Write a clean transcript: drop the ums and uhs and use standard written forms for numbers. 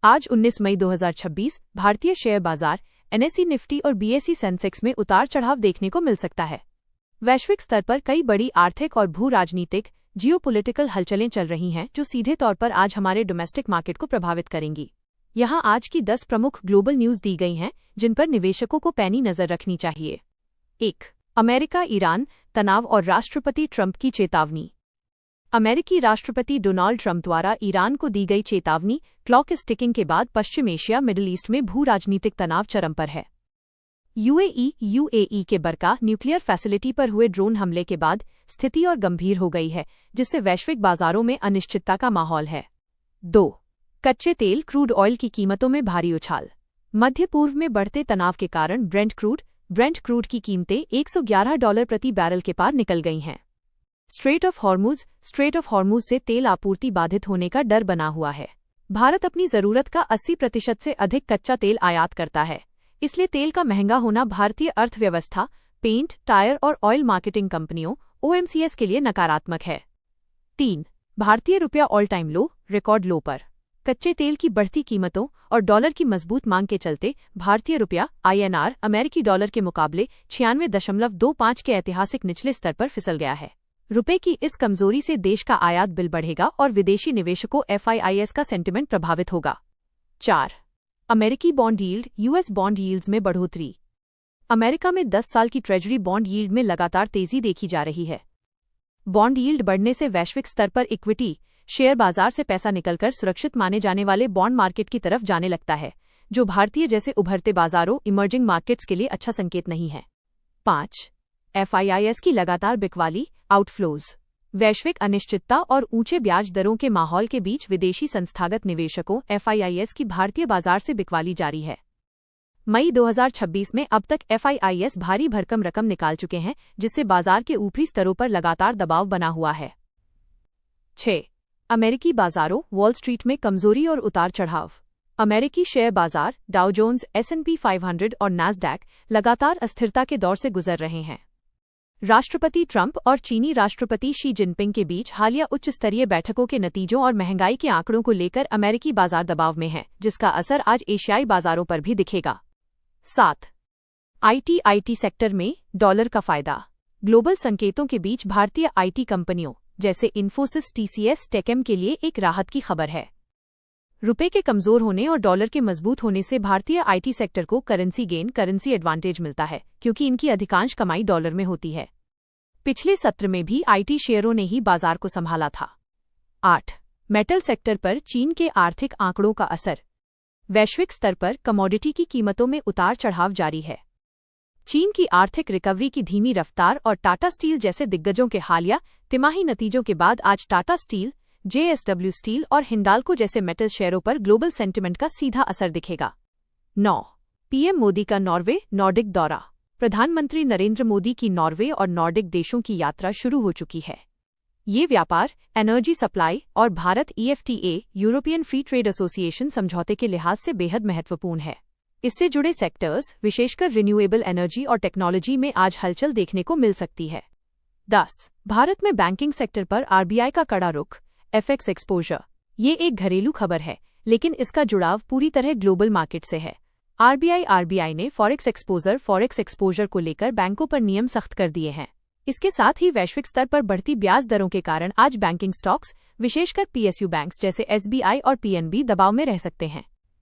आज 19 मई 2026 भारतीय शेयर बाजार एनएसई निफ्टी और बीएसई सेंसेक्स में उतार चढ़ाव देखने को मिल सकता है। वैश्विक स्तर पर कई बड़ी आर्थिक और भू राजनीतिक जियोपॉलिटिकल हलचलें चल रही हैं जो सीधे तौर पर आज हमारे डोमेस्टिक मार्केट को प्रभावित करेंगी। यहाँ आज की 10 प्रमुख ग्लोबल न्यूज दी गई हैं जिन पर निवेशकों को पैनी नजर रखनी चाहिए। 1. अमेरिका ईरान तनाव और राष्ट्रपति ट्रंप की चेतावनी। अमेरिकी राष्ट्रपति डोनाल्ड ट्रंप द्वारा ईरान को दी गई चेतावनी क्लॉक इज टिकिंग के बाद पश्चिम एशिया मिडिल ईस्ट में भू राजनीतिक तनाव चरम पर है। यूएई के बरका न्यूक्लियर फैसिलिटी पर हुए ड्रोन हमले के बाद स्थिति और गंभीर हो गई है, जिससे वैश्विक बाजारों में अनिश्चितता का माहौल है। 2. कच्चे तेल क्रूड ऑयल की कीमतों में भारी उछाल। मध्य पूर्व में बढ़ते तनाव के कारण ब्रेंट क्रूड की कीमतें $111 प्रति बैरल के पार निकल गई हैं। स्ट्रेट ऑफ हॉर्मुज से तेल आपूर्ति बाधित होने का डर बना हुआ है। भारत अपनी जरूरत का 80% से अधिक कच्चा तेल आयात करता है, इसलिए तेल का महंगा होना भारतीय अर्थव्यवस्था, पेंट, टायर और ऑयल मार्केटिंग कंपनियों ओएमसीएस के लिए नकारात्मक है। 3. भारतीय रुपया ऑल टाइम लो, रिकॉर्ड लो पर। कच्चे तेल की बढ़ती कीमतों और डॉलर की मजबूत मांग के चलते भारतीय रुपया INR अमेरिकी डॉलर के मुकाबले 96.25 के ऐतिहासिक निचले स्तर पर फिसल गया है। रुपए की इस कमजोरी से देश का आयात बिल बढ़ेगा और विदेशी निवेशकों FIIs का सेंटिमेंट प्रभावित होगा। 4. अमेरिकी bond yield US bond yields में बढ़ोतरी। अमेरिका में 10 साल की ट्रेजरी बॉन्ड यील्ड में लगातार तेजी देखी जा रही है। बॉन्ड यील्ड बढ़ने से वैश्विक स्तर पर इक्विटी शेयर बाजार से पैसा निकलकर सुरक्षित माने जाने वाले बॉन्ड मार्केट की तरफ जाने लगता है, जो भारतीय जैसे उभरते बाजारों इमर्जिंग मार्केट्स के लिए अच्छा संकेत नहीं है। 5. FIIs की लगातार बिकवाली आउटफ्लोज। वैश्विक अनिश्चितता और ऊंचे ब्याज दरों के माहौल के बीच विदेशी संस्थागत निवेशकों FIIs की भारतीय बाजार से बिकवाली जारी है। मई 2026 में अब तक FIIs भारी भरकम रकम निकाल चुके हैं, जिससे बाजार के ऊपरी स्तरों पर लगातार दबाव बना हुआ है। 6. अमेरिकी बाजारों वॉल स्ट्रीट में कमजोरी और उतार चढ़ाव। अमेरिकी शेयर बाजार डाउ जोन्स S&P 500 और नैस्डैक लगातार अस्थिरता के दौर से गुजर रहे हैं। राष्ट्रपति ट्रंप और चीनी राष्ट्रपति शी जिनपिंग के बीच हालिया उच्च स्तरीय बैठकों के नतीजों और महंगाई के आंकड़ों को लेकर अमेरिकी बाजार दबाव में है, जिसका असर आज एशियाई बाजारों पर भी दिखेगा। 7. IT सेक्टर में डॉलर का फायदा। ग्लोबल संकेतों के बीच भारतीय IT कंपनियों जैसे इन्फोसिस TCS टेकम के लिए एक राहत की खबर है। रुपए के कमजोर होने और डॉलर के मजबूत होने से भारतीय IT सेक्टर को करेंसी एडवांटेज मिलता है, क्योंकि इनकी अधिकांश कमाई डॉलर में होती है। पिछले सत्र में भी IT शेयरों ने ही बाजार को संभाला था। 8. मेटल सेक्टर पर चीन के आर्थिक आंकड़ों का असर। वैश्विक स्तर पर कमोडिटी की कीमतों में उतार चढ़ाव जारी है। चीन की आर्थिक रिकवरी की धीमी रफ्तार और टाटा स्टील जैसे दिग्गजों के हालिया तिमाही नतीजों के बाद आज टाटा स्टील, JSW स्टील और हिंडाल्को जैसे मेटल शेयरों पर ग्लोबल सेंटिमेंट का सीधा असर दिखेगा। 9. PM मोदी का नॉर्डिक दौरा। प्रधानमंत्री नरेंद्र मोदी की नॉर्वे और नॉर्डिक देशों की यात्रा शुरू हो चुकी है। ये व्यापार, एनर्जी सप्लाई और Bharat EFTA European free trade association समझौते के लिहाज से बेहद महत्वपूर्ण है। इससे जुड़े सेक्टर्स, विशेषकर रिन्यूएबल एनर्जी और टेक्नोलॉजी में आज हलचल देखने को मिल सकती है। 10. भारत में बैंकिंग सेक्टर पर RBI का कड़ा रुख, FX एक्सपोजर। ये एक घरेलू खबर है, लेकिन इसका जुड़ाव पूरी तरह ग्लोबल मार्केट से है। RBI ने फॉरेक्स एक्सपोजर को लेकर बैंकों पर नियम सख्त कर दिए हैं। इसके साथ ही वैश्विक स्तर पर बढ़ती ब्याज दरों के कारण आज बैंकिंग स्टॉक्स, विशेषकर PSU बैंक्स जैसे SBI और PNB दबाव में रह सकते हैं।